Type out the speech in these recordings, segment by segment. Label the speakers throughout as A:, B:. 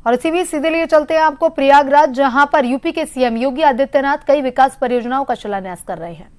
A: और इसी बीच सीधे लिए चलते हैं आपको प्रयागराज, जहां पर यूपी के सीएम योगी आदित्यनाथ कई विकास परियोजनाओं का शिलान्यास कर रहे हैं।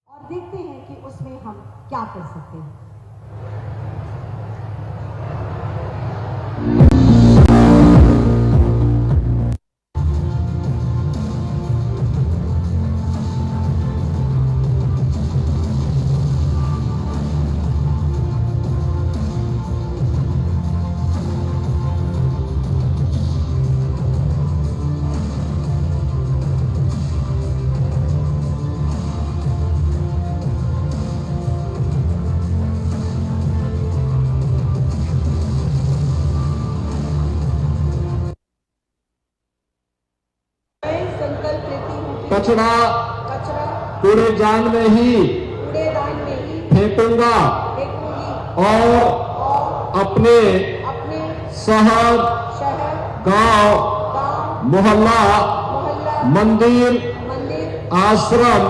B: और देखते हैं कि उसमें हम क्या कर सकते हैं।
C: कचरा कूड़ेदान में ही फेंकूंगा और अपने शहर, गांव, मोहल्ला, मंदिर, आश्रम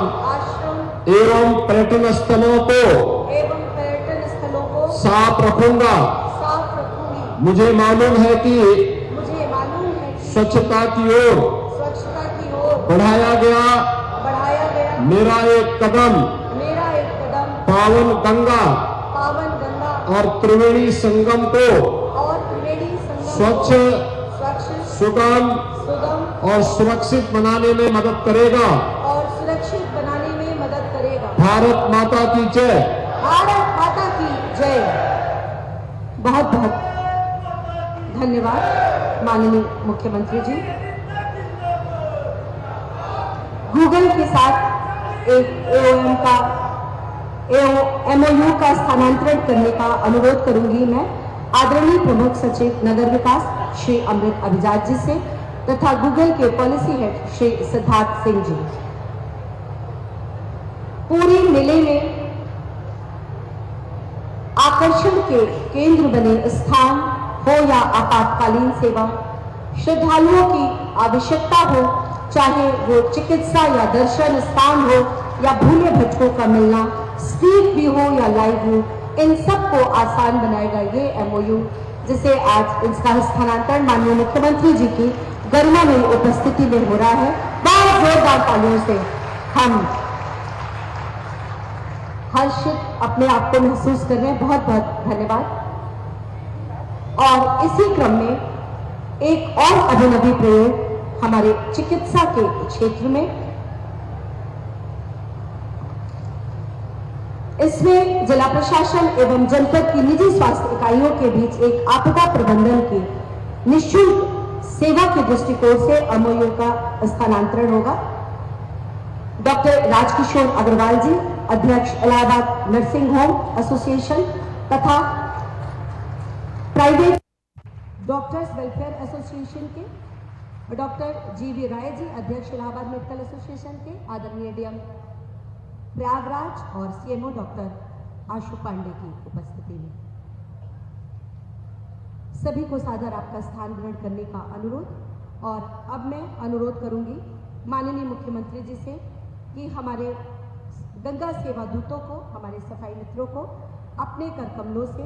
C: एवं पर्यटन स्थलों को साफ रखूंगा। मुझे मालूम है कि स्वच्छता की ओर बढ़ाया गया मेरा एक कदम पावन गंगा और त्रिवेणी संगम को स्वच्छ, सुगम और सुरक्षित बनाने में मदद करेगा। भारत माता की जय।
B: भारत माता की जय। बहुत बहुत धन्यवाद माननीय मुख्यमंत्री जी। गूगल के साथ एक एमओयू का स्थानांतरण करने का अनुरोध करूंगी मैं आदरणीय प्रमुख सचिव नगर विकास श्री अमृत अभिजात जी से तथा गूगल के पॉलिसी हेड श्री सिद्धार्थ सिंह जी। पूरे मेले में आकर्षण के केंद्र बने स्थान हो या आपातकालीन सेवा, श्रद्धालुओं की आवश्यकता हो, चाहे वो चिकित्सा या दर्शन स्थान हो या भूले भटकों का मिलना, स्ट्रीट व्यू हो या लाइव व्यू, इन सब को आसान बनाएगा ये एमओयू, जिसे आज इसका स्थानांतरण माननीय मुख्यमंत्री जी की गरिमामयी उपस्थिति में हो रहा है। बहुत जोरदार तालियों से हम हर्षित अपने आप को महसूस कर रहे हैं। बहुत बहुत धन्यवाद। और इसी क्रम में एक और अभिनवी प्रयोग हमारे चिकित्सा के क्षेत्र में, इसमें जिला प्रशासन एवं जनपद की निजी स्वास्थ्य इकाइयों के बीच एक आपदा प्रबंधन की निःशुल्क सेवा के दृष्टिकोण से एमओयू का स्थानांतरण होगा। डॉक्टर राजकिशोर अग्रवाल जी, अध्यक्ष इलाहाबाद नर्सिंग होम एसोसिएशन तथा प्राइवेट डॉक्टर्स वेलफेयर एसोसिएशन के डॉक्टर जीवी राय जी, अध्यक्ष इलाहाबाद मेडिकल एसोसिएशन के, आदरणीय डीएम प्रयागराज और सीएमओ डॉक्टर आशु पांडे की उपस्थिति में सभी को सादर आपका स्थान ग्रहण करने का अनुरोध। और अब मैं अनुरोध करूंगी माननीय मुख्यमंत्री जी से कि हमारे गंगा सेवा दूतों को, हमारे सफाई मित्रों को अपने कर कमलों से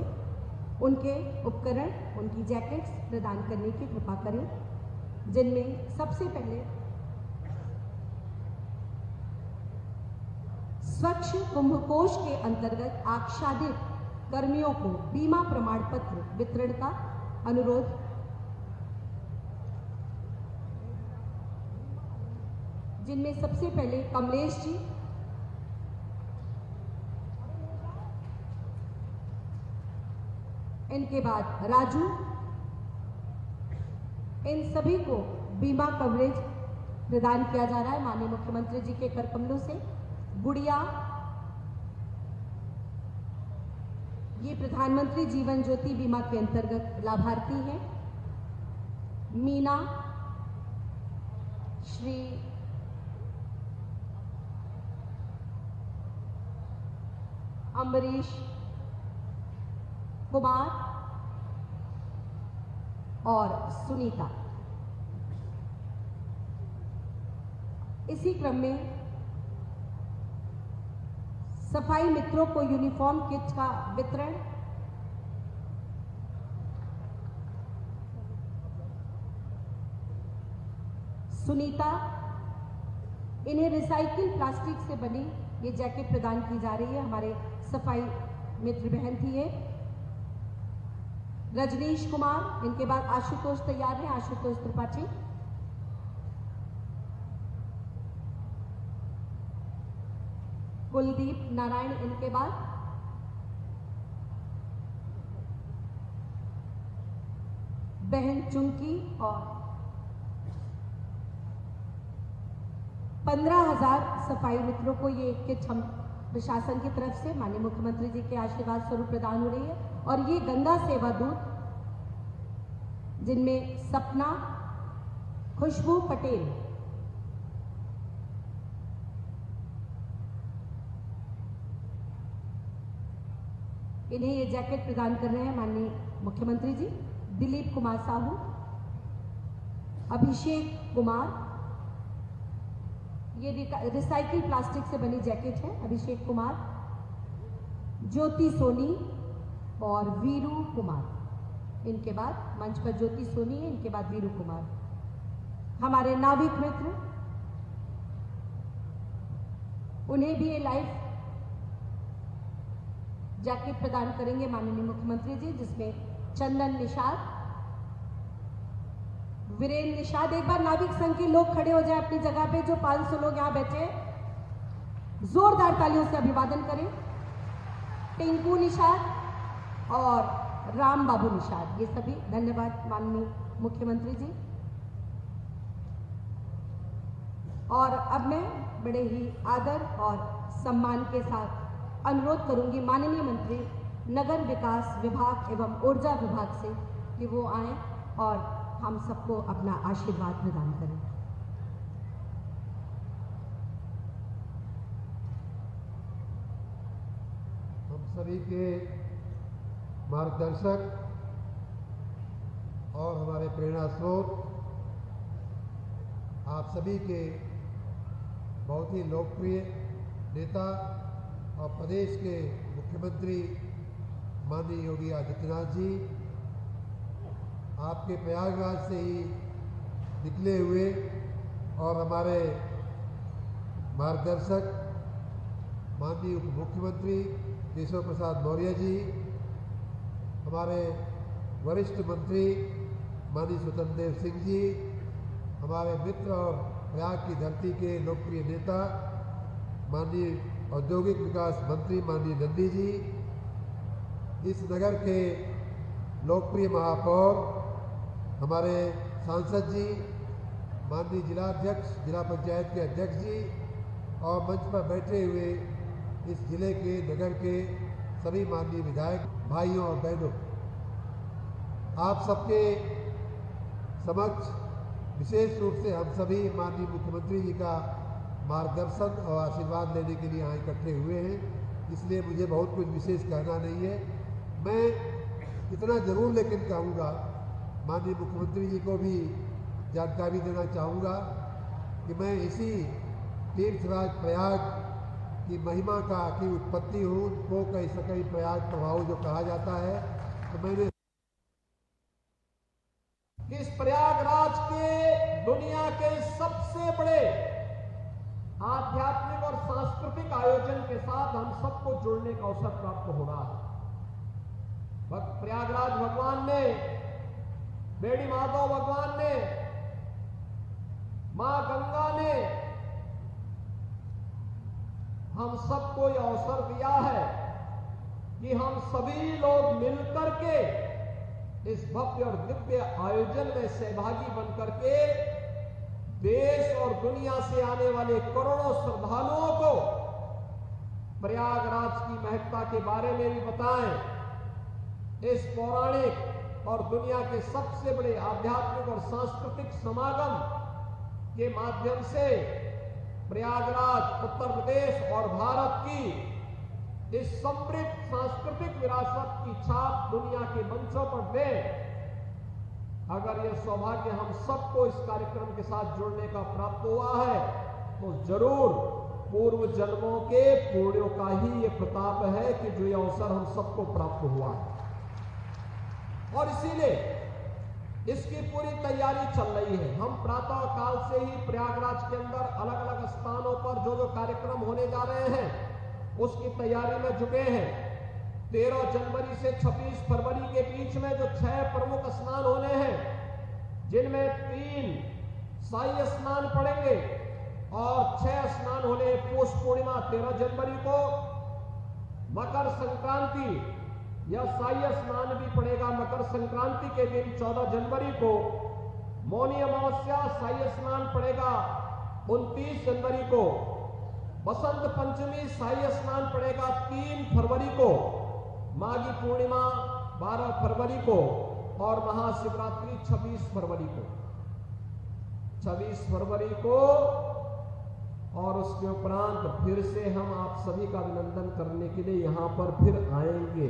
B: उनके उपकरण, उनकी जैकेट्स प्रदान करने की कृपा करें, जिनमें सबसे पहले स्वच्छ कुंभ कोष के अंतर्गत आच्छादित कर्मियों को बीमा प्रमाण पत्र वितरण का अनुरोध, जिनमें सबसे पहले कमलेश जी, इनके बाद राजू, इन सभी को बीमा कवरेज प्रदान किया जा रहा है माननीय मुख्यमंत्री जी के कर कमलों से। गुड़िया, ये प्रधानमंत्री जीवन ज्योति बीमा के अंतर्गत लाभार्थी हैं। मीना, श्री अम्बरीश कुमार और सुनीता। इसी क्रम में सफाई मित्रों को यूनिफॉर्म किट का वितरण सुनीता, इन्हें रिसाइकिल प्लास्टिक से बनी ये जैकेट प्रदान की जा रही है। हमारे सफाई मित्र बहन थी ये। रजनीश कुमार, इनके बाद आशुतोष तैयार है, आशुतोष त्रिपाठी। कुलदीप नारायण, इनके बाद बहन चुंकी। और 15,000 सफाई मित्रों को ये किट हम प्रशासन की तरफ से माननीय मुख्यमंत्री जी के आशीर्वाद स्वरूप प्रदान हो रही है। और ये गंगा सेवा दूत, जिनमें सपना, खुशबू पटेल, इन्हें ये जैकेट प्रदान कर रहे हैं माननीय मुख्यमंत्री जी। दिलीप कुमार साहू, अभिषेक कुमार, ये रिसाइकिल प्लास्टिक से बनी जैकेट है। अभिषेक कुमार, ज्योति सोनी और वीरू कुमार, इनके बाद मंच पर ज्योति सोनी है, इनके बाद वीरू कुमार। हमारे नाविक मित्र, उन्हें भी ये लाइफ जैकेट प्रदान करेंगे माननीय मुख्यमंत्री जी, जिसमें चंदन निषाद, वीरेंद्र निषाद। एक बार नाविक संघ के लोग खड़े हो जाए अपनी जगह पे, जो 500 लोग यहां बैठे, जोरदार तालियों से अभिवादन करें। टिंकू निषाद और राम बाबू निषाद, ये सभी। धन्यवाद माननीय मुख्यमंत्री जी। और अब मैं बड़े ही आदर और सम्मान के साथ अनुरोध करूंगी माननीय मंत्री नगर विकास विभाग एवं ऊर्जा विभाग से कि वो आए और हम सबको अपना आशीर्वाद प्रदान करें।
D: हम सभी के मार्गदर्शक और हमारे प्रेरणा स्रोत, आप सभी के बहुत ही लोकप्रिय नेता और प्रदेश के मुख्यमंत्री माननीय योगी आदित्यनाथ जी, आपके प्रयागराज से ही निकले हुए और हमारे मार्गदर्शक माननीय उप मुख्यमंत्री केशव प्रसाद मौर्य जी, हमारे वरिष्ठ मंत्री माननीय स्वतंत्र देव सिंह जी, हमारे मित्र और प्रयाग की धरती के लोकप्रिय नेता माननीय औद्योगिक विकास मंत्री माननीय नंदी जी, इस नगर के लोकप्रिय महापौर हमारे सांसद जी, माननीय जिलाध्यक्ष, जिला पंचायत के अध्यक्ष जी, और मंच पर बैठे हुए इस जिले के नगर के सभी माननीय विधायक भाइयों और बहनों, आप सबके समक्ष विशेष रूप से हम सभी माननीय मुख्यमंत्री जी का मार्गदर्शन और आशीर्वाद लेने के लिए यहाँ इकट्ठे हुए हैं। इसलिए मुझे बहुत कुछ विशेष कहना नहीं है। मैं इतना जरूर लेकिन कहूँगा, माननीय मुख्यमंत्री जी को भी जानकारी देना चाहूँगा कि मैं इसी तीर्थराज प्रयाग की महिमा का की उत्पत्ति हूँ, को कई सकई प्रयाग प्रभाव जो कहा जाता है। तो मैंने
C: इस प्रयागराज के दुनिया के सबसे बड़े आध्यात्मिक और सांस्कृतिक आयोजन के साथ हम सबको जुड़ने का अवसर प्राप्त हो रहा है। प्रयागराज भगवान ने, बेड़ी माधव भगवान ने, मां गंगा ने हम सबको यह अवसर दिया है कि हम सभी लोग मिलकर के इस भव्य और दिव्य आयोजन में सहभागी बनकर के देश और दुनिया से आने वाले करोड़ों श्रद्धालुओं को प्रयागराज की महत्ता के बारे में भी बताएं। इस पौराणिक और दुनिया के सबसे बड़े आध्यात्मिक और सांस्कृतिक समागम के माध्यम से प्रयागराज उत्तर प्रदेश और भारत की इस समृद्ध सांस्कृतिक विरासत की छाप दुनिया के मंचों पर दे। अगर यह सौभाग्य हम सबको इस कार्यक्रम के साथ जुड़ने का प्राप्त हुआ है तो जरूर पूर्व जन्मों के पुण्यों का ही यह प्रताप है कि जो यह अवसर हम सबको प्राप्त हुआ है। और इसीलिए इसकी पूरी तैयारी चल रही है। हम प्रातः काल से ही प्रयागराज के अंदर अलग अलग स्थानों पर जो जो कार्यक्रम होने जा रहे हैं उसकी तैयारी में जुटे हैं। 13 जनवरी से 26 फरवरी के बीच में जो 6 प्रमुख स्नान होने हैं, जिनमें 3 शाही स्नान पड़ेंगे और 6 स्नान होने पौष पूर्णिमा 13 जनवरी को, मकर संक्रांति या शाही स्नान भी पड़ेगा मकर संक्रांति के दिन 14 जनवरी को, मौनी अमावस्या शाही स्नान पड़ेगा 29 जनवरी को, बसंत पंचमी शाही स्नान पड़ेगा 3 फरवरी को, माघी पूर्णिमा 12 फरवरी को और महाशिवरात्रि 26 फरवरी को। 26 फरवरी को और उसके उपरांत फिर से हम आप सभी का अभिनंदन करने के लिए यहां पर फिर आएंगे।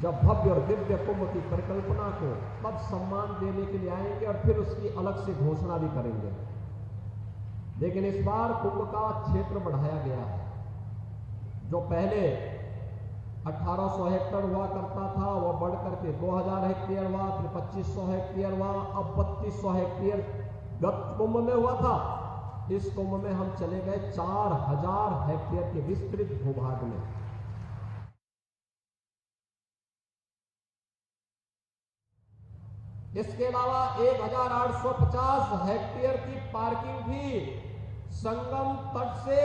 C: जब भव्य और दिव्य कुंभ की परिकल्पना को तब सम्मान देने के लिए आएंगे और फिर उसकी अलग से घोषणा भी करेंगे। लेकिन इस बार कुंभ का क्षेत्र बढ़ाया गया है। जो पहले 1800 हेक्टेयर हुआ करता था वह बढ़ करके 2000 हेक्टेयर हुआ, फिर 2500 हेक्टेयर हुआ, अब 3200 हेक्टेयर गत कुंभ में हुआ था। इस कुंभ में हम चले गए 4000 हेक्टेयर के विस्तृत भूभाग में। इसके अलावा 1850 हेक्टेयर की पार्किंग भी संगम तट से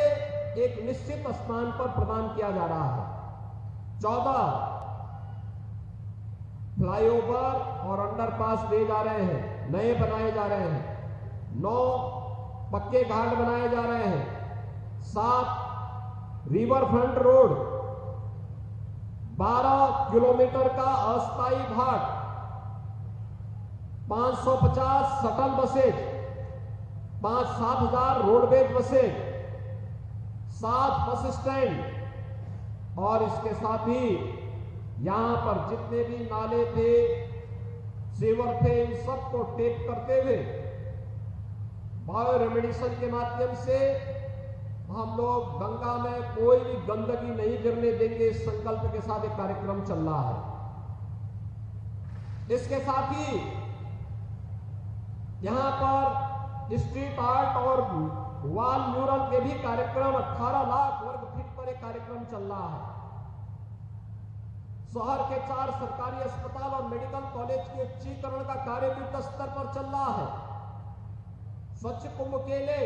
C: एक निश्चित स्थान पर प्रदान किया जा रहा है। 14 फ्लाईओवर और अंडरपास दिए जा रहे हैं, नए बनाए जा रहे हैं। 9 पक्के घाट बनाए जा रहे हैं। 7 रिवर फ्रंट रोड, 12 किलोमीटर का अस्थायी घाट, 550 शटल बसेज, 5-7 हजार रोडवेज बसेज, 7 बस स्टैंड और इसके साथ ही यहां पर जितने भी नाले थे, सीवर थे, इन सबको टेप करते हुए बायो रेमेडिएशन के माध्यम से हम लोग गंगा में कोई भी गंदगी नहीं गिरने देंगे। इस संकल्प के साथ एक कार्यक्रम चल रहा है। इसके साथ ही यहां पर स्ट्रीट आर्ट और वॉल म्यूरल के भी कार्यक्रम 18 लाख वर्ग फीट पर एक कार्यक्रम चल रहा है। शहर के 4 सरकारी अस्पताल और मेडिकल कॉलेज के उच्चीकरण का कार्य भी युद्ध स्तर पर चल रहा है। स्वच्छ कुंभ के लिए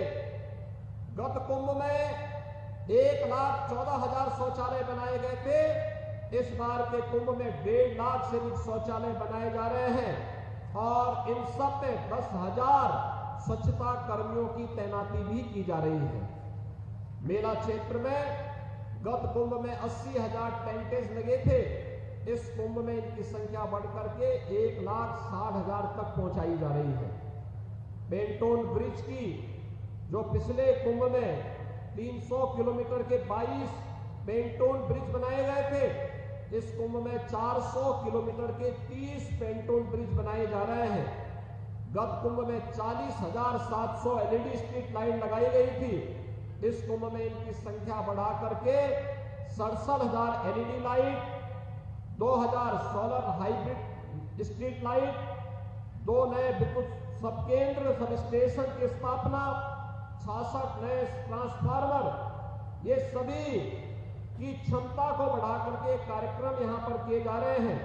C: गत कुंभ में 1,14,000 शौचालय बनाए गए थे। इस बार के कुंभ में 1.5 लाख से अधिक शौचालय बनाए जा रहे हैं और इन सब में 10,000 स्वच्छता कर्मियों की तैनाती भी की जा रही है। मेला क्षेत्र में गत कुंभ में 80,000 टेंटेज लगे थे। इस कुंभ में इनकी संख्या बढ़कर के 1,60,000 तक पहुंचाई जा रही है। पेंटोन ब्रिज की जो पिछले कुंभ में 300 किलोमीटर के 22 पेंटोन ब्रिज बनाए गए थे, इस कुंभ में 400 किलोमीटर के 30 पेंटोन ब्रिज बनाए जा रहे हैं। गत कुंभ में 40,700 एलईडी स्ट्रीट लाइट लगाई गई थी। इस कुंभ में इनकी संख्या बढ़ा करके 67,000 LED light, 2,000 solar hybrid street light, 2 नए विद्युत सब केंद्र सब स्टेशन की स्थापना, 66 नए ट्रांसफार्मर, ये सभी की क्षमता को बढ़ा करके कार्यक्रम यहां पर किए जा रहे हैं।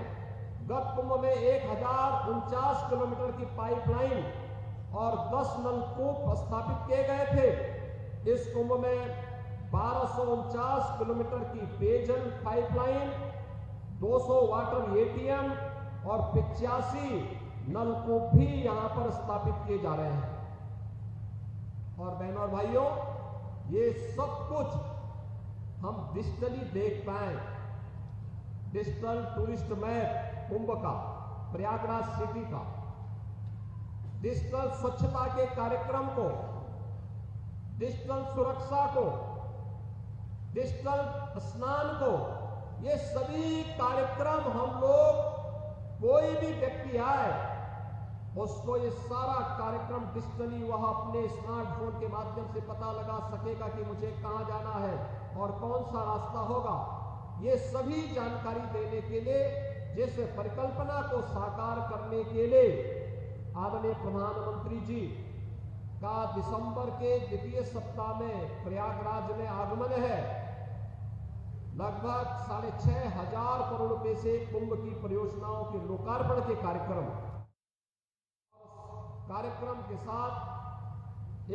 C: गत कुंभ में 1,049 किलोमीटर की पाइपलाइन और 10 नलकूप स्थापित किए गए थे। इस कुंभ में 1,249 किलोमीटर की पेयजल पाइपलाइन, 200 वाटर एटीएम और 85 नलकूप भी यहां पर स्थापित किए जा रहे हैं। और बहनों और भाइयों, ये सब कुछ हम डिजिटली देख पाए। डिजिटल टूरिस्ट मैप कुंभ का, प्रयागराज सिटी का, डिजिटल स्वच्छता के कार्यक्रम को, डिजिटल सुरक्षा को, डिजिटल स्नान को, ये सभी कार्यक्रम हम लोग, कोई भी व्यक्ति आए उसको ये सारा कार्यक्रम डिजिटली वह अपने स्मार्टफोन के माध्यम से पता लगा सकेगा कि मुझे कहां जाना है और कौन सा रास्ता होगा। ये सभी जानकारी देने के लिए, जिस परिकल्पना को साकार करने के लिए आदरणीय प्रधानमंत्री जी का दिसंबर के द्वितीय सप्ताह में प्रयागराज में आगमन है। लगभग 6,500 करोड़ रुपए से कुंभ की परियोजनाओं के लोकार्पण के कार्यक्रम के साथ